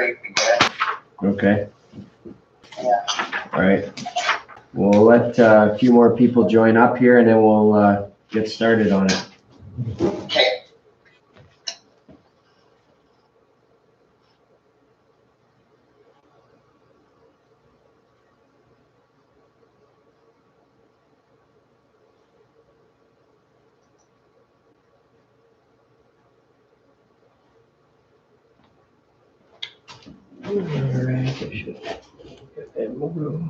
straight to get. Okay. Yeah. All right. We'll let a few more people join up here, and then we'll get started on it. Okay. All right. I should get that more.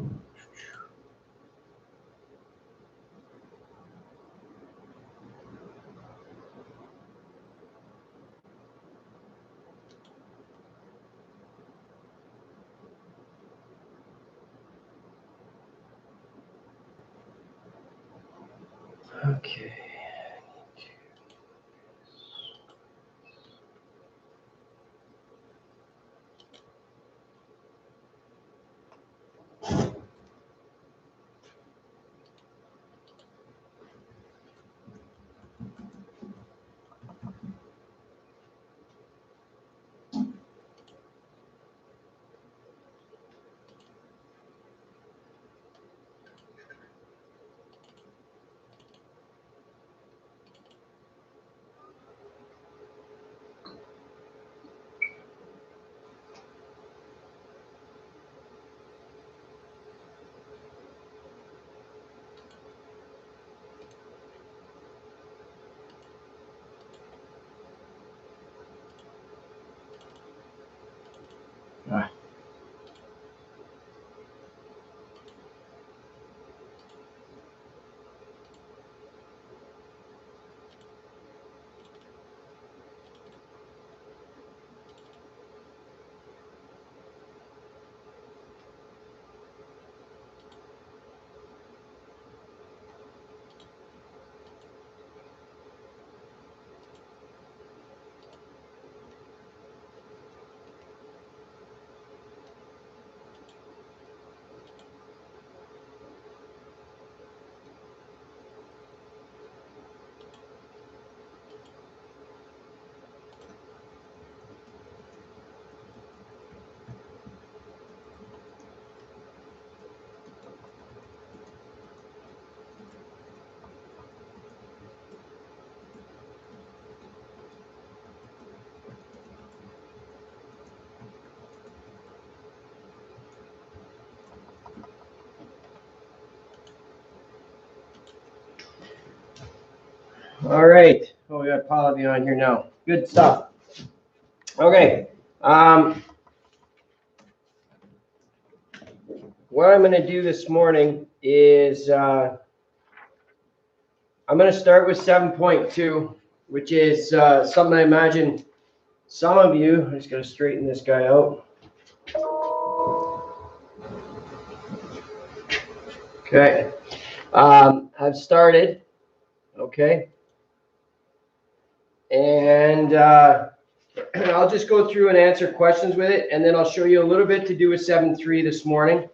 Okay. Ah. All right. Oh, we got a pile of you on here now. Good stuff. Okay. What I'm going to do this morning is I'm going to start with 7.2, which is something I imagine some of you, I'm just going to straighten this guy out. Okay. I've started. Okay. And I'll just go through and answer questions with it, and then I'll show you a little bit to do with 7.3 this morning.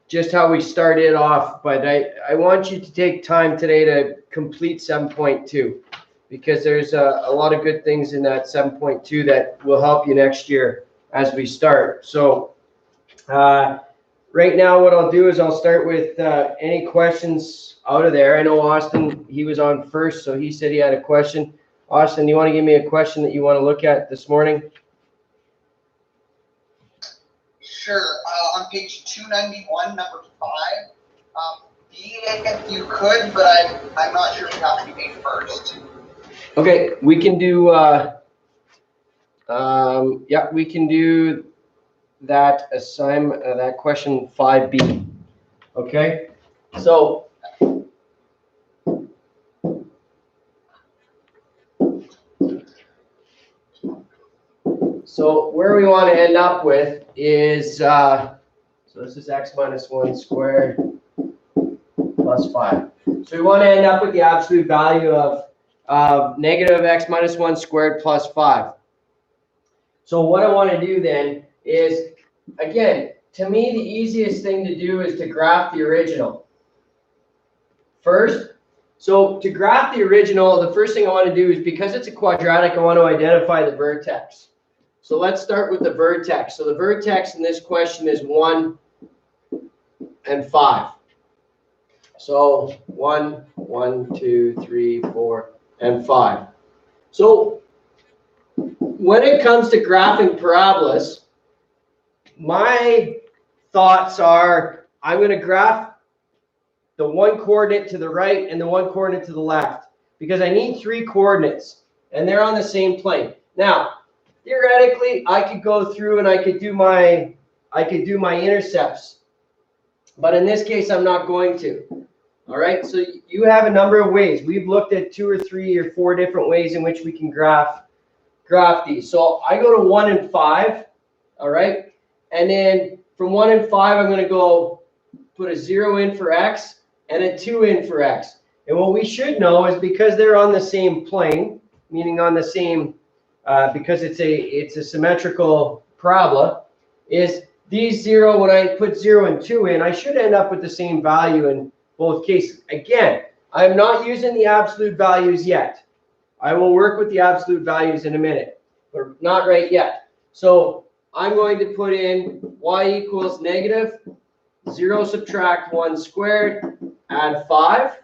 Just how we started off, but I want you to take time today to complete 7.2 because there's a lot of good things in that 7.2 that will help you next year as we start. So right now what I'll do is I'll start with any questions out of there. I know Austin, he was on first, so he said he had a question. Austin, you want to give me a question that you want to look at this morning? Sure. On page 291, number 5, B if you could, but I'm not sure if you have to be made first. Okay, we can do. Yeah, we can do that assignment. That question 5B. Okay, so. So where we want to end up with is, so this is x minus 1 squared plus 5. So we want to end up with the absolute value of negative x minus 1 squared plus 5. So what I want to do then is, again, to me, the easiest thing to do is to graph the original first. So to graph the original, the first thing I want to do is, because it's a quadratic, I want to identify the vertex. So let's start with the vertex. So the vertex in this question is 1 and 5. So 1, 1, 2, 3, 4, and 5. So when it comes to graphing parabolas, my thoughts are I'm going to graph the one coordinate to the right and the one coordinate to the left because I need 3 coordinates and they're on the same plane. Now, theoretically, I could go through and I could do my intercepts, but in this case, I'm not going to. All right, so you have a number of ways. We've looked at 2 or 3 or 4 different ways in which we can graph these. So I go to 1 and 5, all right, and then from 1 and 5, I'm going to go put a 0 in for x and a 2 in for x. And what we should know is because they're on the same plane, meaning on the same, because it's a symmetrical parabola, is these 0, when I put 0 and 2 in, I should end up with the same value in both cases. Again, I'm not using the absolute values yet. I will work with the absolute values in a minute, but not right yet. So I'm going to put in y equals negative 0 subtract 1 squared, add 5.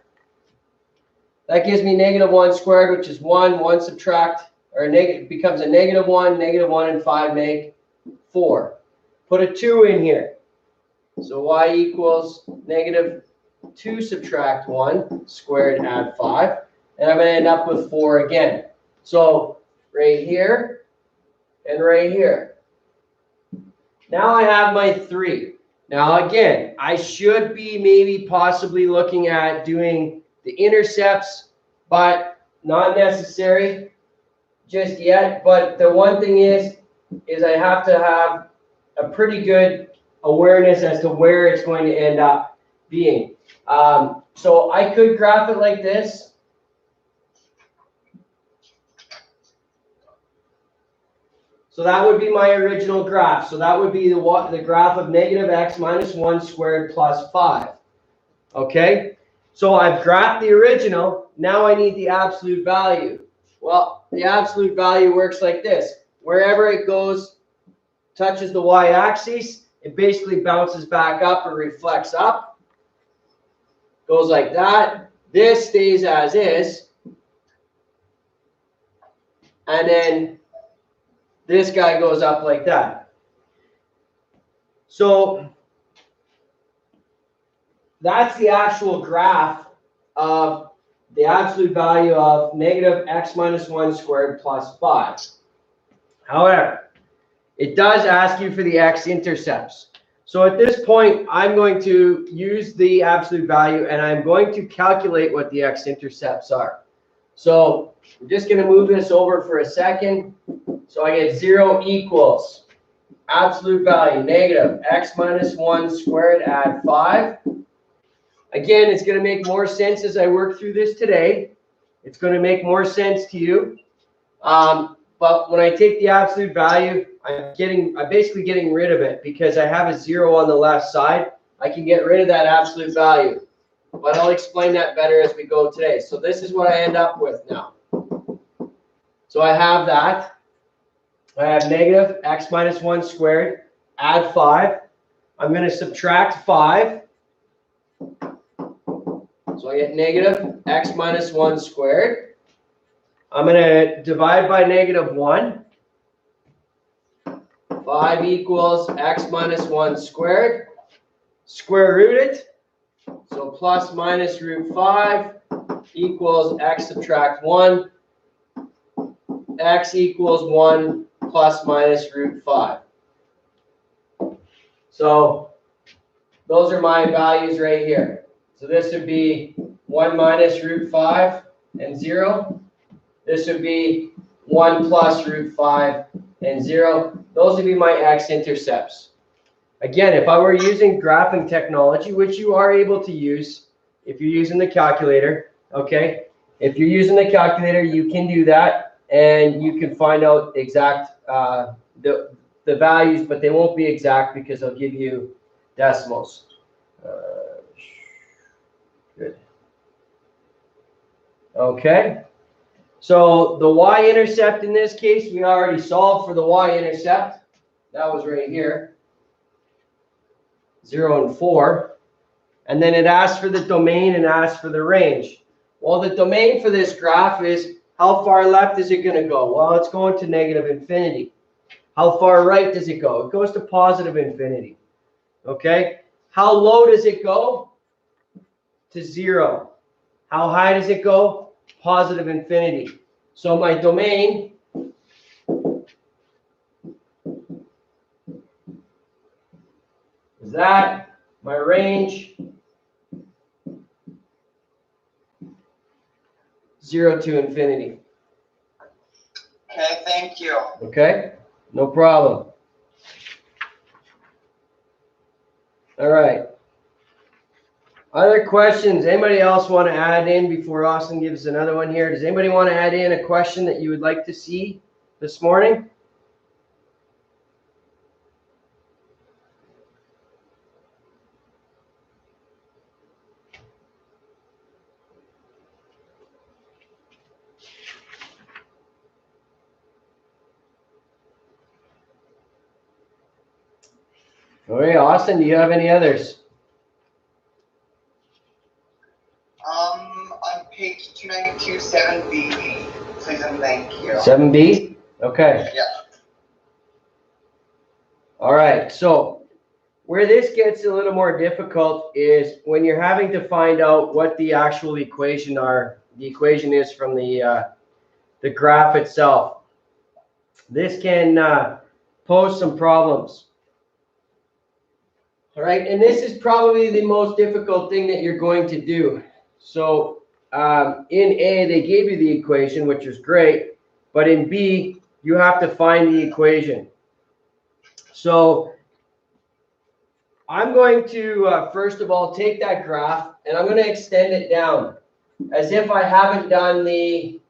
That gives me negative 1 squared, which is 1. 1 subtract, or negative, becomes a negative 1. Negative 1 and 5 make 4. Put a 2 in here. So y equals negative 2 subtract 1 squared, add 5. And I'm going to end up with 4 again. So right here and right here. Now I have my 3. Now again, I should be maybe possibly looking at doing the intercepts, but not necessary just yet. But the one thing is I have to have a pretty good awareness as to where it's going to end up being. So I could graph it like this. So that would be my original graph. So that would be the graph of negative x minus 1 squared plus 5. Okay? So I've graphed the original. Now I need the absolute value. Well, the absolute value works like this. Wherever it goes, touches the y-axis, it basically bounces back up or reflects up. Goes like that. This stays as is. And then this guy goes up like that. So that's the actual graph of the absolute value of negative x minus 1 squared plus 5. However, it does ask you for the x-intercepts. So at this point, I'm going to use the absolute value and I'm going to calculate what the x-intercepts are. So I'm just going to move this over for a second. So I get 0 equals absolute value, negative x minus 1 squared, add 5. Again, it's going to make more sense as I work through this today. It's going to make more sense to you. But when I take the absolute value, I'm basically getting rid of it because I have a 0 on the left side. I can get rid of that absolute value. But I'll explain that better as we go today. So this is what I end up with now. So I have that. I have negative x minus 1 squared, add 5. I'm going to subtract 5. So I get negative x minus 1 squared. I'm going to divide by negative 1. 5 equals x minus 1 squared. Square root it. So plus minus root 5 equals x subtract 1. X equals 1 plus minus root 5. So those are my values right here. So this would be 1 minus root 5 and 0. This would be 1 plus root 5 and 0. Those would be my x-intercepts. Again, if I were using graphing technology, which you are able to use if you're using the calculator, okay? If you're using the calculator, you can do that, and you can find out exact the values, but they won't be exact because they'll give you decimals. Good. Okay. So the y-intercept in this case, we already solved for the y-intercept. That was right here, 0 and 4. And then it asks for the domain and asks for the range. Well, the domain for this graph is how far left is it going to go? Well, it's going to negative infinity. How far right does it go? It goes to positive infinity. Okay? How low does it go? To 0. How high does it go? Positive infinity. So my domain is that. My range, 0 to infinity. Okay, thank you. Okay? No problem. All right. Other questions? Anybody else want to add in before Austin gives another one here? Does anybody want to add in a question that you would like to see this morning? All right, Austin, do you have any others? On page 292, 7B, please and thank you. 7B? Okay. Yeah. All right, so where this gets a little more difficult is when you're having to find out what the actual equation is from the graph itself. This can pose some problems. All right, and this is probably the most difficult thing that you're going to do. So in A, they gave you the equation, which is great, but in B, you have to find the equation. So I'm going to, first of all, take that graph, and I'm going to extend it down as if I haven't done the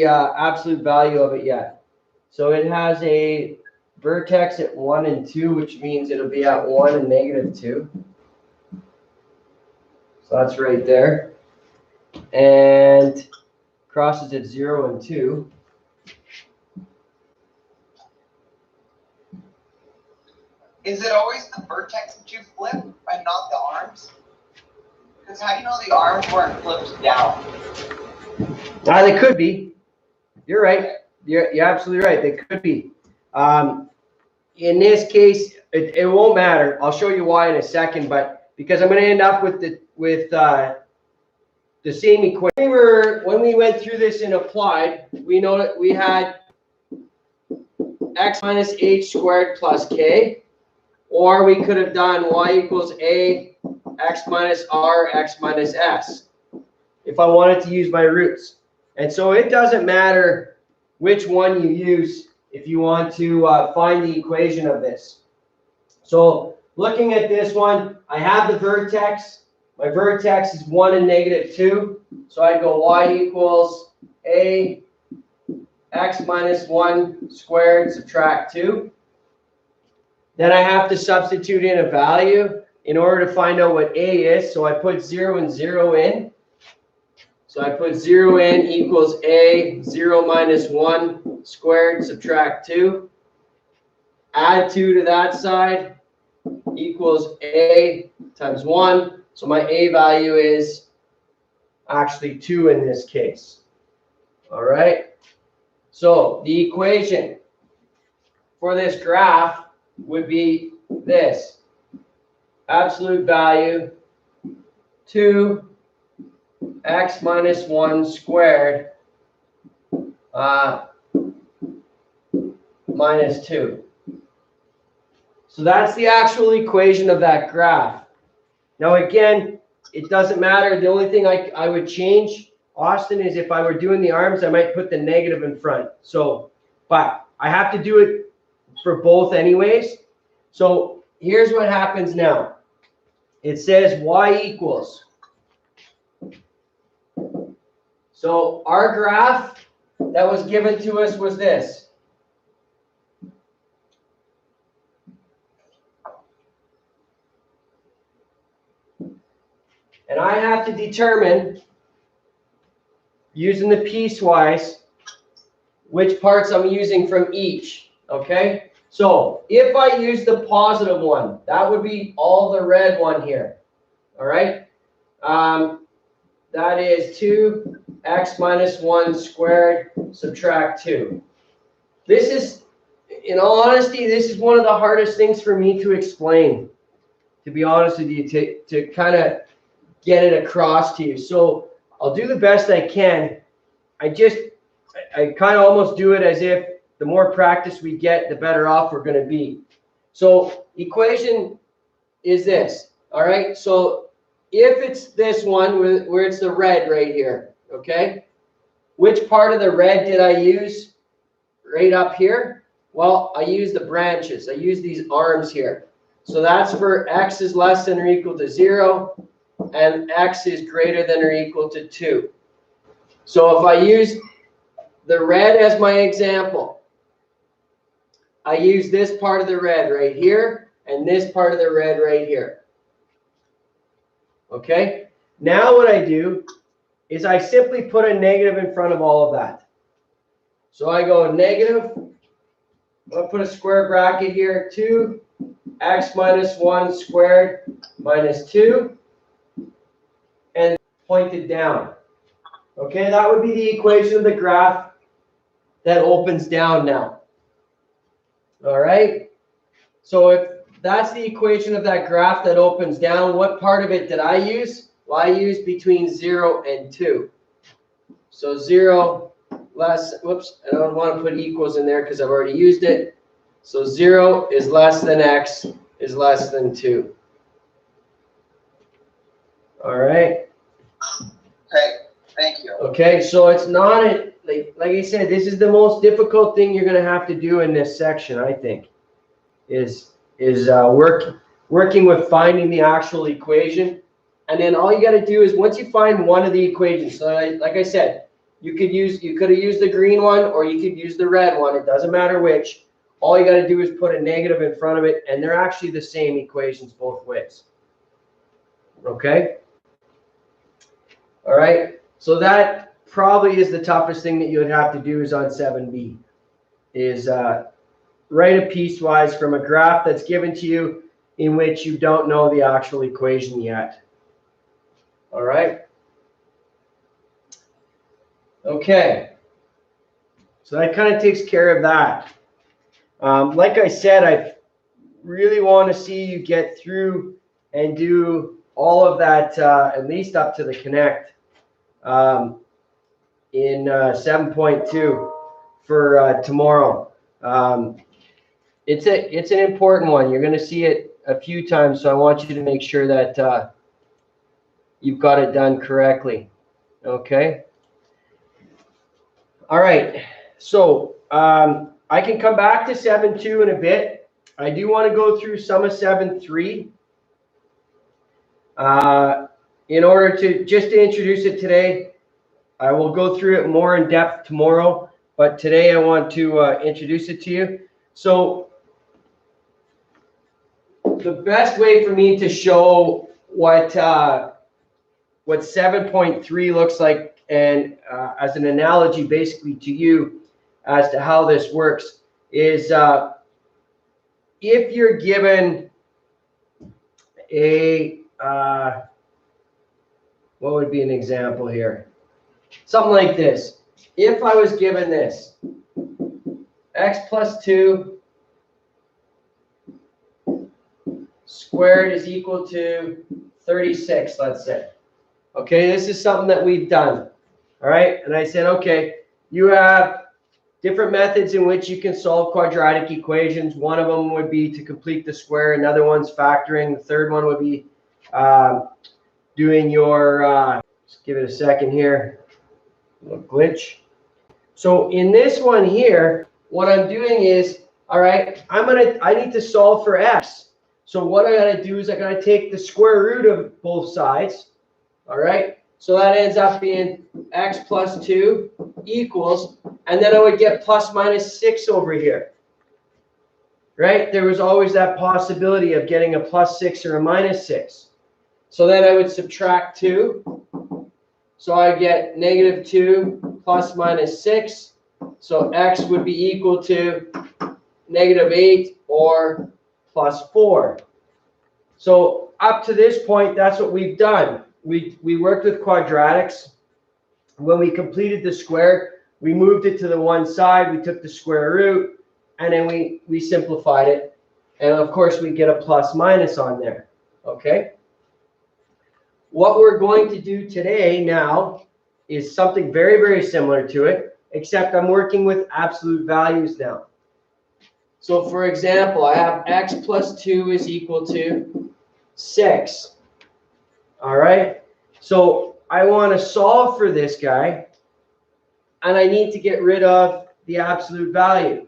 absolute value of it yet. So it has a vertex at 1 and 2, which means it'll be at 1 and negative 2. So that's right there. And crosses at 0 and 2. Is it always the vertex that you flip and not the arms? Because how do you know the arms weren't flipped down? They could be. You're right. You're absolutely right. They could be. In this case, it won't matter. I'll show you why in a second. But because I'm going to end up with the same equation. When we went through this and applied, we know that we had x minus h squared plus k, or we could have done y equals a x minus r x minus s if I wanted to use my roots. And so it doesn't matter which one you use if you want to find the equation of this. So looking at this one, I have the vertex. My vertex is 1 and negative 2. So I go y equals a x minus 1 squared subtract 2. Then I have to substitute in a value in order to find out what a is. So I put 0 and 0 in. So I put 0 in equals a, 0 minus 1 squared subtract 2. Add 2 to that side equals a times 1. So my a value is actually 2 in this case. All right. So the equation for this graph would be this. Absolute value 2 x minus 1 squared minus 2. So that's the actual equation of that graph. Now again, it doesn't matter. The only thing I would change, Austin, is if I were doing the arms, I might put the negative in front. So, but I have to do it for both anyways. So here's what happens now. It says y equals. So our graph that was given to us was this. And I have to determine using the piecewise, which parts I'm using from each, okay? So if I use the positive one, that would be all the red one here, all right? That is 2x minus 1 squared, subtract 2. This is, in all honesty, this is one of the hardest things for me to explain, to be honest with you, to kind of get it across to you. So I'll do the best I can. I kind of almost do it as if the more practice we get, the better off we're going to be. So equation is this, all right? So if it's this one where it's the red right here, okay? Which part of the red did I use right up here? Well, I use the branches. I use these arms here. So that's for x is less than or equal to 0, and x is greater than or equal to 2. So if I use the red as my example, I use this part of the red right here, and this part of the red right here. Okay? Now what I do is I simply put a negative in front of all of that. So I go negative, I'll put a square bracket here, 2x minus 1 squared minus 2, and pointed down. Okay, that would be the equation of the graph that opens down now. All right, so if that's the equation of that graph that opens down, what part of it did I use? Well, I used between 0 and 2. So 0 less, whoops, I don't want to put equals in there because I've already used it. So 0 is less than x is less than 2. All right. Okay, thank you. Okay, so it's not like I said, this is the most difficult thing you're going to have to do in this section, I think, is working with finding the actual equation. And then all you got to do is once you find one of the equations, so like I said, you could have used the green one or you could use the red one. It doesn't matter which. All you got to do is put a negative in front of it, and they're actually the same equations both ways. Okay? All right? So that probably is the toughest thing that you would have to do is on 7B, is write a piecewise from a graph that's given to you in which you don't know the actual equation yet. All right? Okay. So that kind of takes care of that. Like I said, I really want to see you get through and do all of that, at least up to the connect in 7.2 for tomorrow. It's an important one. You're going to see it a few times, so I want you to make sure that you've got it done correctly. Okay? All right. So I can come back to 7.2 in a bit. I do want to go through some of 7.3 in order to just to introduce it today. I will go through it more in depth tomorrow, but today I want to introduce it to you. So the best way for me to show what 7.3 looks like, and as an analogy basically to you as to how this works, is if you're given a what would be an example here? Something like this. If I was given this, x plus 2 squared is equal to 36, let's say. Okay, this is something that we've done. All right, and I said, okay, you have different methods in which you can solve quadratic equations. One of them would be to complete the square. Another one's factoring. The third one would be doing your, just give it a second here, a little glitch. So in this one here, what I'm doing is, all right, I need to solve for x. So what I gotta do is I gotta take the square root of both sides, all right? So that ends up being x plus 2 equals, and then I would get plus minus 6 over here, right? There was always that possibility of getting a plus 6 or a minus 6. So then I would subtract 2, So I get negative 2 plus minus 6. So x would be equal to negative 8 or plus 4. So up to this point, that's what we've done. We worked with quadratics. When we completed the square, we moved it to the one side, we took the square root, and then we simplified it. And of course, we get a plus minus on there, okay? What we're going to do today now is something very, very similar to it, except I'm working with absolute values now. So for example, I have x plus 2 is equal to 6. All right? So I want to solve for this guy, and I need to get rid of the absolute value.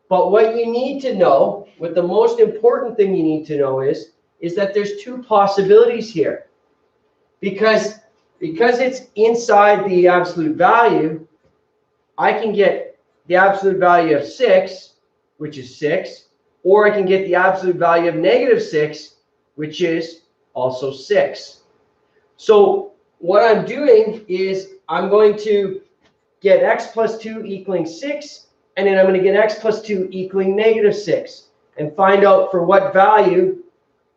But what you need to know, what the most important thing you need to know is that there's two possibilities here. Because it's inside the absolute value, I can get the absolute value of 6, which is 6, or I can get the absolute value of negative 6, which is also 6. So what I'm doing is I'm going to get x plus 2 equaling 6, and then I'm going to get x plus 2 equaling negative 6, and find out for what value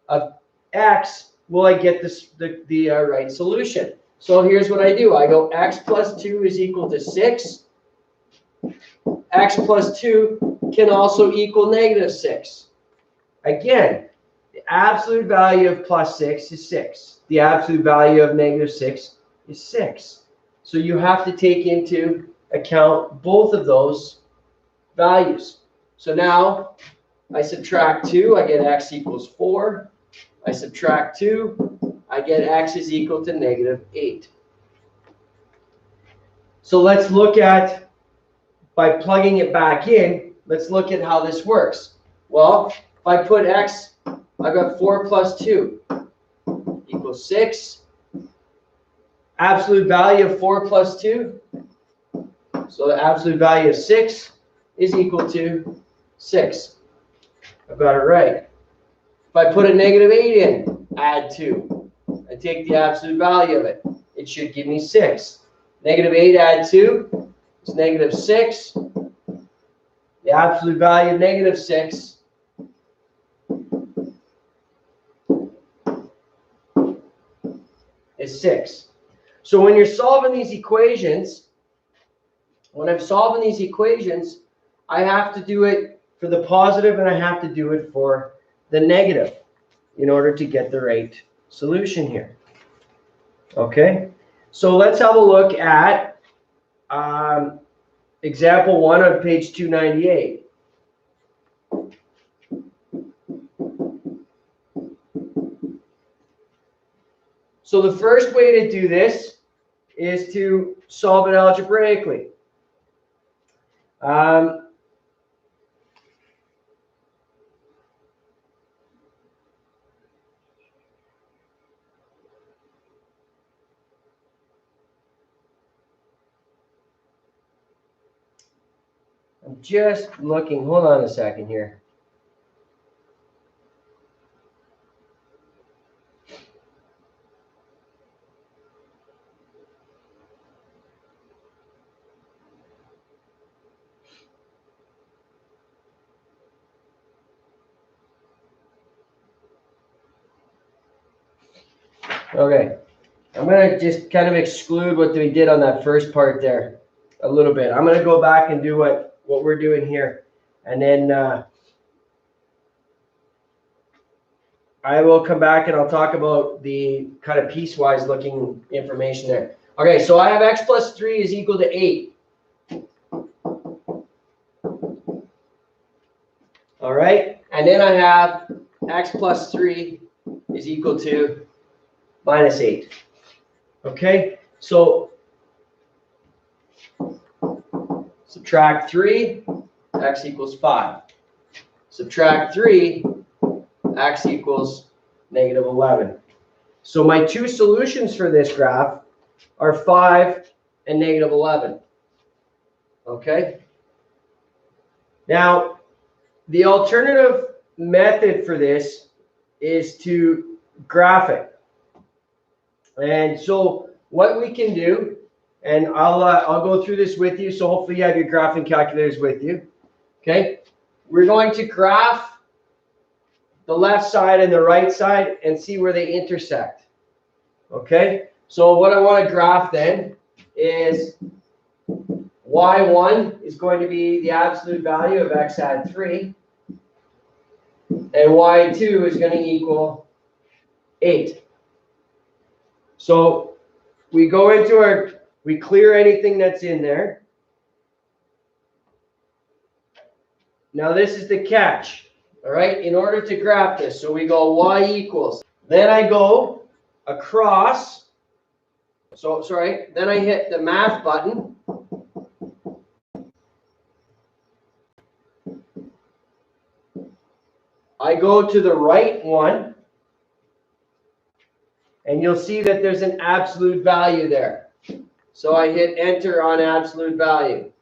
of x will I get the right solution. So here's what I do. I go x plus 2 is equal to 6. X plus 2 can also equal negative 6. Again, the absolute value of plus 6 is 6. The absolute value of negative 6 is 6. So you have to take into account both of those values. So now I subtract 2, I get x equals 4. I subtract 2, I get x is equal to negative 8. So let's look at, by plugging it back in, let's look at how this works. Well, if I put x, I've got 4 plus 2 equals 6. Absolute value of 4 plus 2. So the absolute value of 6 is equal to 6. I've got it right. If I put a negative 8 in, add 2. I take the absolute value of it. It should give me 6. Negative 8 add 2 is negative 6. The absolute value of negative 6 is 6. So when you're solving these equations, when I'm solving these equations, I have to do it for the positive and I have to do it for the negative in order to get the right solution here. Okay, so let's have a look at example 1 on page 298. So the first way to do this is to solve it algebraically. I'm just looking, hold on a second here. Okay, I'm going to just kind of exclude what we did on that first part there a little bit. I'm going to go back and do what we're doing here. And then I will come back and I'll talk about the kind of piecewise looking information there. Okay, so I have x plus 3 is equal to 8. All right, and then I have x plus 3 is equal to minus 8. Okay, so subtract 3, x equals 5. Subtract 3, x equals negative 11. So my two solutions for this graph are 5 and negative 11. Okay? Now, the alternative method for this is to graph it. And so what we can do, and I'll go through this with you, so hopefully you have your graphing calculators with you. Okay, we're going to graph the left side and the right side and see where they intersect. Okay, so what I want to graph then is y1 is going to be the absolute value of x add 3, and y2 is going to equal 8. So we go into we clear anything that's in there. Now this is the catch, all right, in order to graph this. So we go y equals. Then I go across. So, sorry, then I hit the math button. I go to the right one, and you'll see that there's an absolute value there. So I hit enter on absolute value.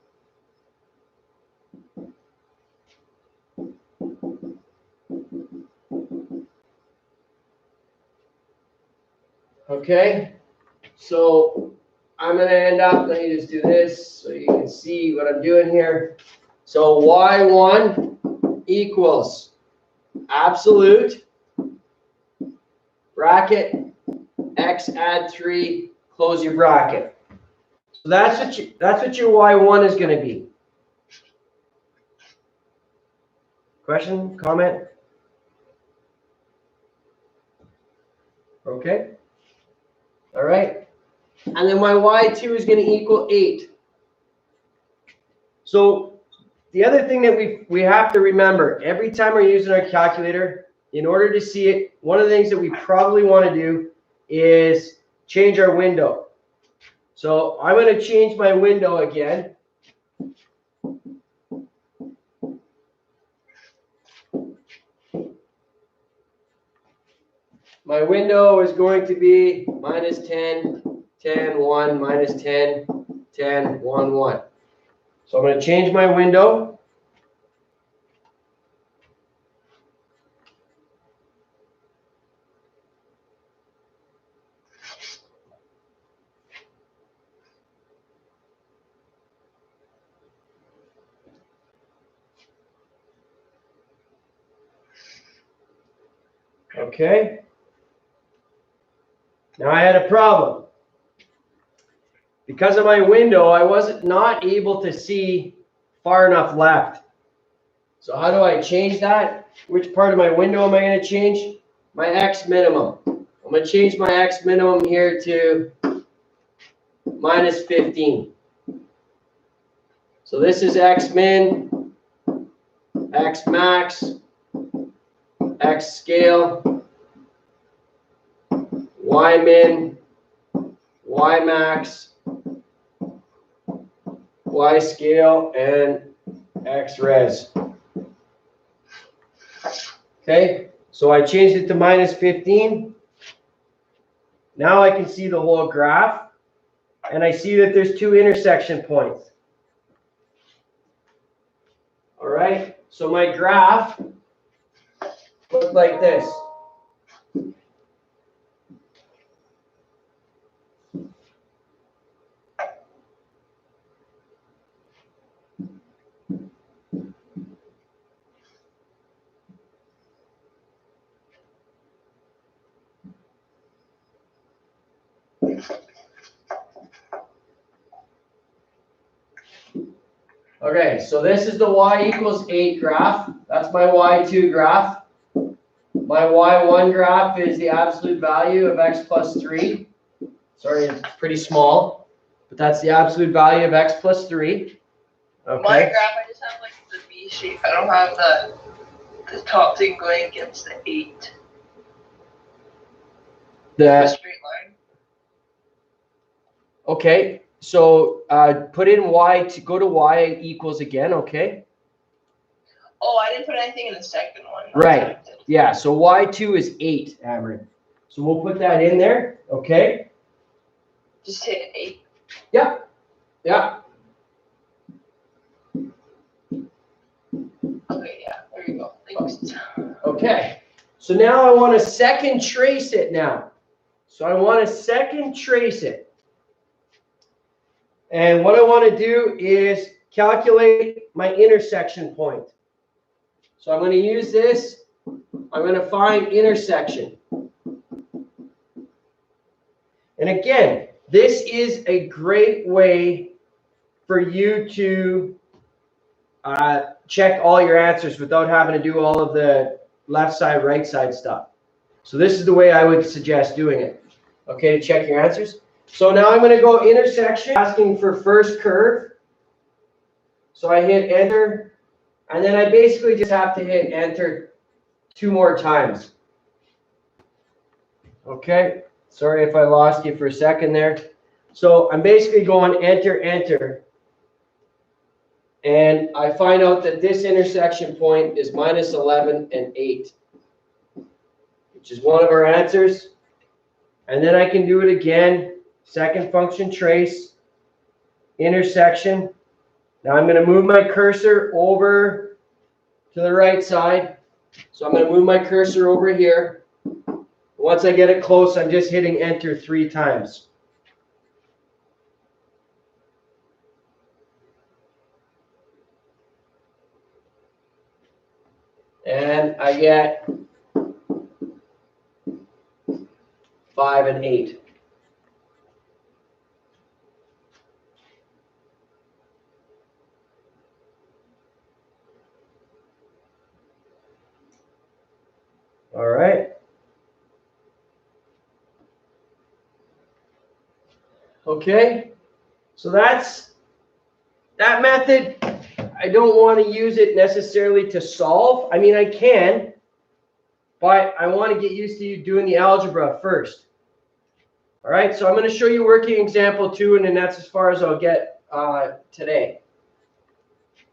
Okay, so I'm going to end up, let me just do this so you can see what I'm doing here. So y1 equals absolute, bracket, x add 3, close your bracket. So that's what your y1 is going to be. Question, comment? Okay. All right. And then my y2 is going to equal 8. So the other thing that we have to remember, every time we're using our calculator, in order to see it, one of the things that we probably want to do is change our window. So I'm going to change my window again. My window is going to be minus 10, 10, 1, minus 10, 10, 1, 1. So I'm going to change my window. Okay. Now I had a problem. Because of my window, I wasn't not able to see far enough left. So how do I change that? Which part of my window am I going to change? My X minimum. I'm going to change my X minimum here to minus 15. So this is X min, X max, X scale, Y min, Y max, Y scale, and X res. Okay, so I changed it to minus 15. Now I can see the whole graph, and I see that there's 2 intersection points. All right, so my graph looks like this. Okay, so this is the y equals 8 graph. That's my y2 graph. My y1 graph is the absolute value of x plus 3. Sorry, it's pretty small, but that's the absolute value of x plus 3. Okay. My graph, I just have like the V shape. I don't have the top thing going against the 8. The straight line. Okay, so put in y to go to y equals again, okay? Oh, I didn't put anything in the second one. Right. Yeah, so y2 is 8, Amron. So we'll put that in there, okay? Just hit 8. Yeah. Yeah. Okay, yeah, there you go. Thanks. Okay. So now I want to second trace it now. So I want to second trace it. And what I want to do is calculate my intersection point. So I'm going to use this. I'm going to find intersection. And again, this is a great way for you to check all your answers without having to do all of the left side, right side stuff. So this is the way I would suggest doing it. Okay, to check your answers. So now I'm going to go intersection, asking for first curve. So I hit enter, and then I basically just have to hit enter 2 more times. Okay, sorry if I lost you for a second there. So I'm basically going enter, enter. And I find out that this intersection point is -11 and 8, which is one of our answers. And then I can do it again. Second function trace, intersection. Now I'm going to move my cursor over to the right side. So I'm going to move my cursor over here. Once I get it close, I'm just hitting enter 3 times. And I get 5 and 8. All right. Okay. So that's that method. I don't want to use it necessarily to solve. I mean, I can, but I want to get used to you doing the algebra first. All right, so I'm going to show you working example 2, and then that's as far as I'll get today.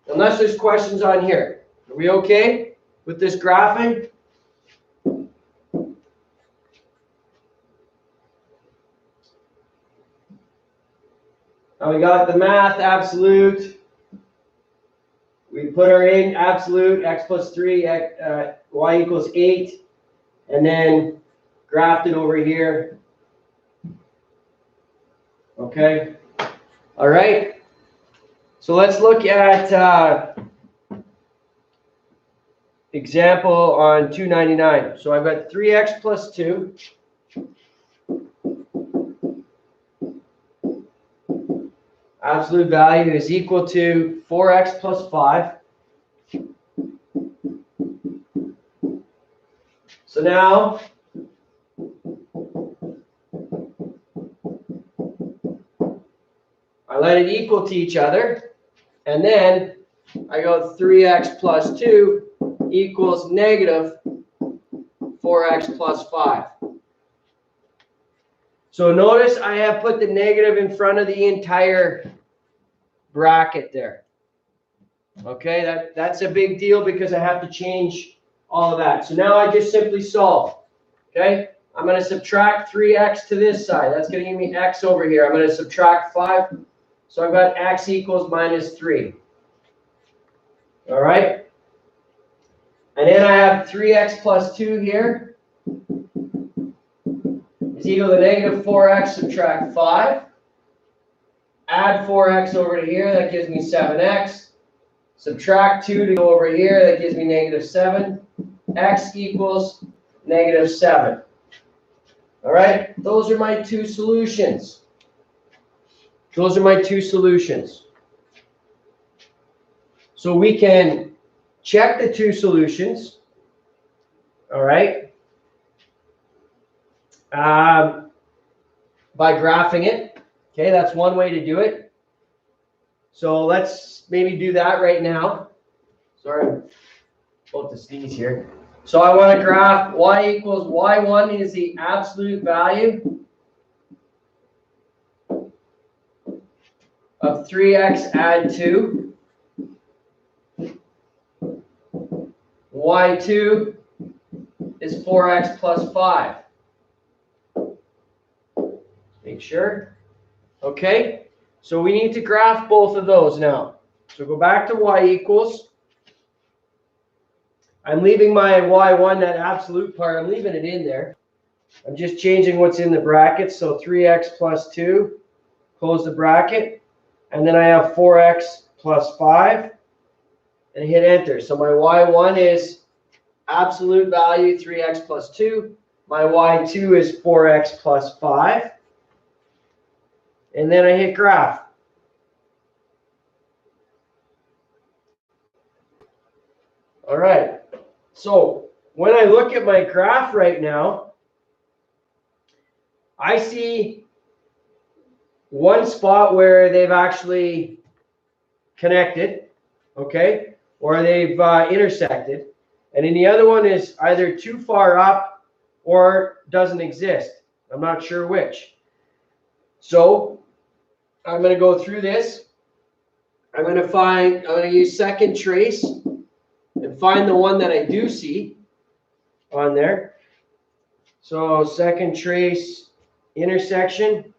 Unless there's questions on here. Are we okay with this graphing? Now we got the math absolute. We put our in absolute, x plus 3, y equals 8, and then graphed it over here. Okay. All right. So let's look at example on 299. So I've got 3x plus 2. Absolute value is equal to 4x plus 5. So now, I let it equal to each other, and then I go 3x plus 2 equals negative 4x plus 5. So notice I have put the negative in front of the entire bracket there. Okay, that's a big deal because I have to change all of that. So now I just simply solve. Okay, I'm going to subtract 3x to this side. That's going to give me x over here. I'm going to subtract 5. So I've got x equals -3. All right. And then I have 3x plus 2 here. Is equal to negative 4x subtract 5. Add 4x over to here, that gives me 7x. Subtract 2 to go over here, that gives me negative 7. X equals negative 7. All right, those are my 2 solutions. Those are my 2 solutions. So we can check the 2 solutions. All right. By graphing it. Okay, that's one way to do it. So let's maybe do that right now. Sorry, I'm about to sneeze here. So I want to graph y equals y1 is the absolute value of 3x add 2. Y2 is 4x plus 5. Make sure. Okay, so we need to graph both of those now. So go back to y equals. I'm leaving my y1, that absolute part, I'm leaving it in there. I'm just changing what's in the bracket. So 3x plus 2, close the bracket. and then I have 4x plus 5, and hit enter. So my y1 is absolute value 3x plus 2. My y2 is 4x plus 5. And then I hit graph. All right. So when I look at my graph right now, I see one spot where they've actually connected, okay, or they've intersected. And then the other one is either too far up or doesn't exist. I'm not sure which. So I'm going to go through this. I'm going to use second trace and find the one that I do see on there. So second trace intersection.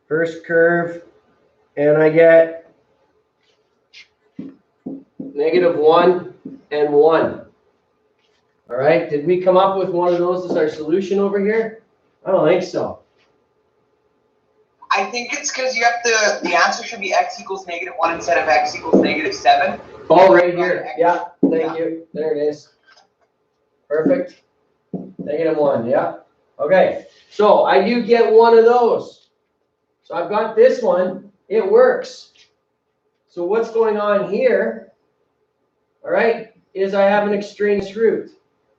First curve, and I get -1 and 1. All right, did we come up with one of those as our solution over here? I don't think so. I think it's because you have the answer should be x equals -1 instead of x equals -7. Oh, right here. Yeah, thank you. There it is. Perfect. -1, yeah. Okay, so I do get one of those. So I've got this one. It works. So what's going on here, all right, is I have an extraneous root.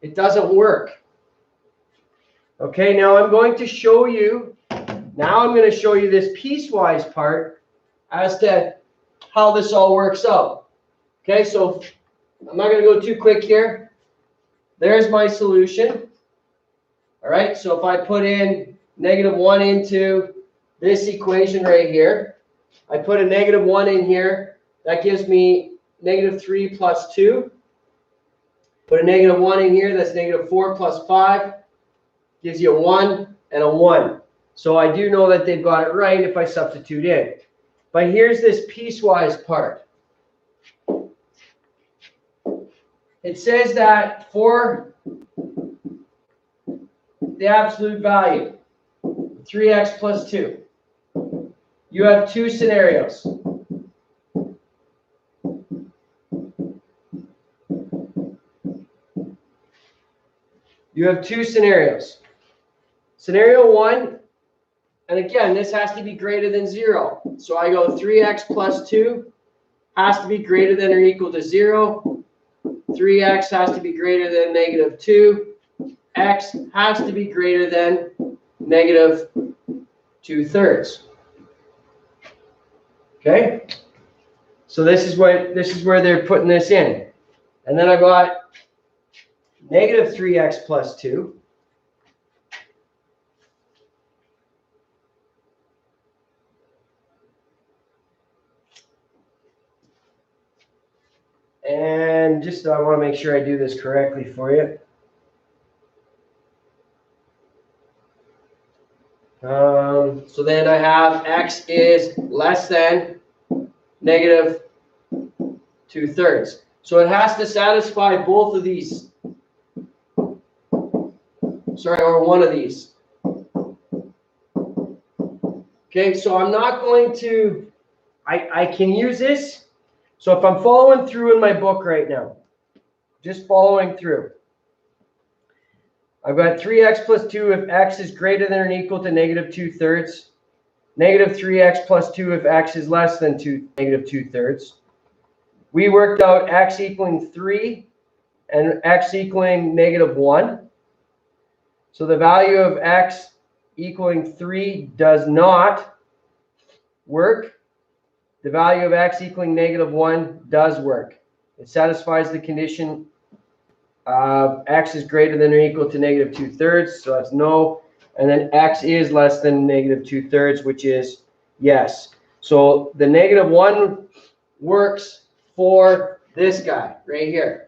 It doesn't work. Okay, now I'm going to show you, this piecewise part as to how this all works out. Okay, so I'm not going to go too quick here. There's my solution. All right, so if I put in -1 into this equation right here, I put a -1 in here, that gives me -3 plus 2. Put a -1 in here, that's -4 plus 5, gives you a 1 and a 1. So I do know that they've got it right if I substitute in. But here's this piecewise part. It says that for the absolute value, 3x plus 2, you have two scenarios. You have two scenarios. Scenario 1, and again, this has to be greater than 0. So I go 3x plus 2 has to be greater than or equal to 0. 3x has to be greater than -2. X has to be greater than -2/3. Okay? So this is where they're putting this in. And then I got -3x plus 2. And just I want to make sure I do this correctly for you. So then I have x is less than -2/3. So it has to satisfy both of these. Sorry, or one of these. Okay, so I'm not going to, I can use this. So if I'm following through in my book right now, just following through, I've got 3x plus 2 if x is greater than or equal to -2/3. -3x plus 2 if x is less than -2/3. We worked out x equaling 3 and x equaling -1. So the value of x equaling 3 does not work. The value of x equaling -1 does work. It satisfies the condition x is greater than or equal to -2/3, so that's no. And then x is less than -2/3, which is yes. So the -1 works for this guy right here,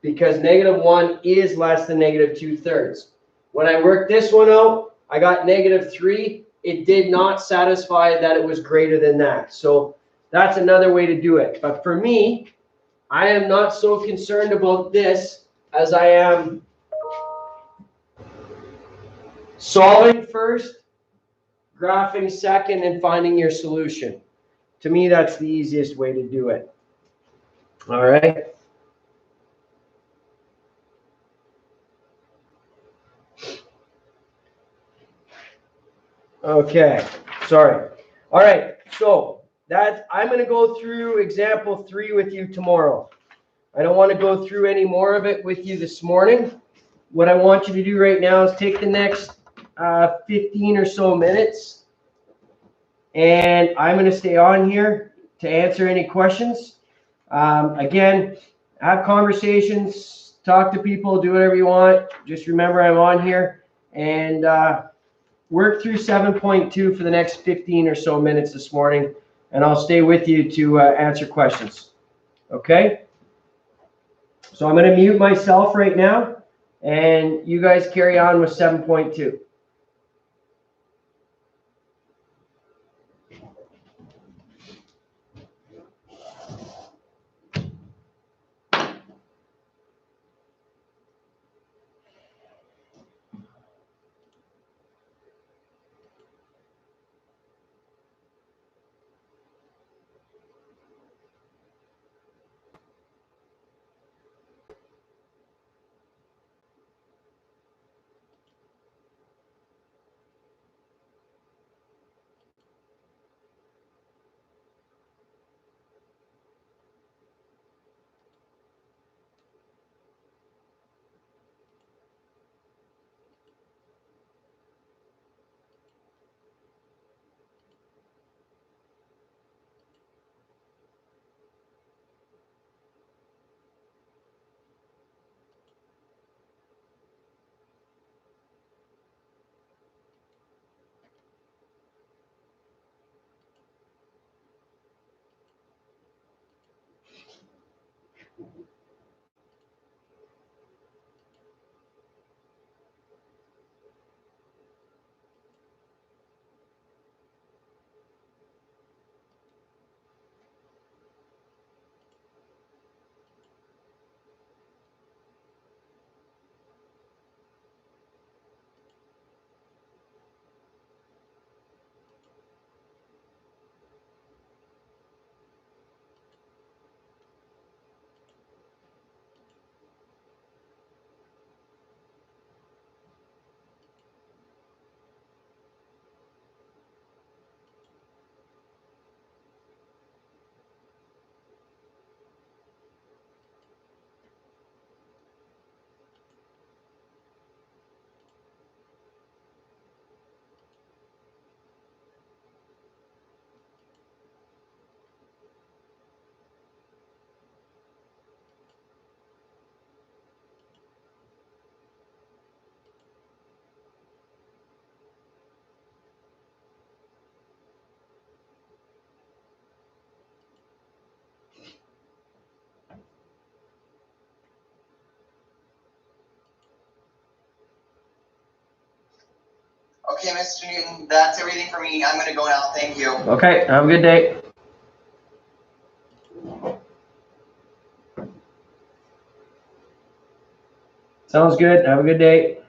because -1 is less than -2/3. When I worked this one out, I got -3. It did not satisfy that it was greater than that. So that's another way to do it. But for me, I am not so concerned about this as I am solving first graphing second, and finding your solution. To me, that's the easiest way to do it. All right. Okay, sorry. All right, so I'm going to go through example 3 with you tomorrow. I don't want to go through any more of it with you this morning. What I want you to do right now is take the next 15 or so minutes, and I'm going to stay on here to answer any questions. Again, have conversations, talk to people, do whatever you want. Just remember I'm on here, and work through 7.2 for the next 15 or so minutes this morning, and I'll stay with you to answer questions. Okay? So I'm going to mute myself right now, and you guys carry on with 7.2. Okay, Mr. Newton, that's everything for me. I'm going to go now. Thank you. Okay, have a good day. Sounds good. Have a good day.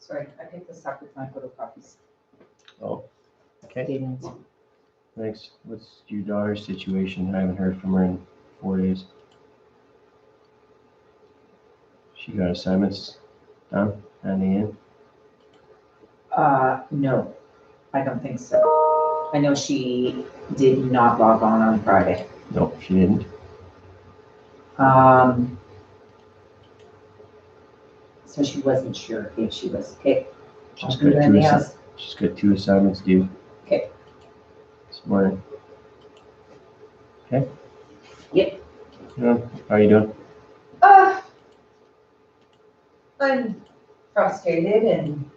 Sorry, I picked this up with my photocopies. Oh, okay. David's. Thanks. What's your daughter's situation? I haven't heard from her in 4 days. She got assignments done, handing in. No, I don't think so. I know she did not log on Friday. No, she didn't. So she wasn't sure if she was, okay. She's Do got anything else? she's got 2 assignments due. Okay. This morning. Okay? Yep. Yeah, how are you doing? I'm frustrated and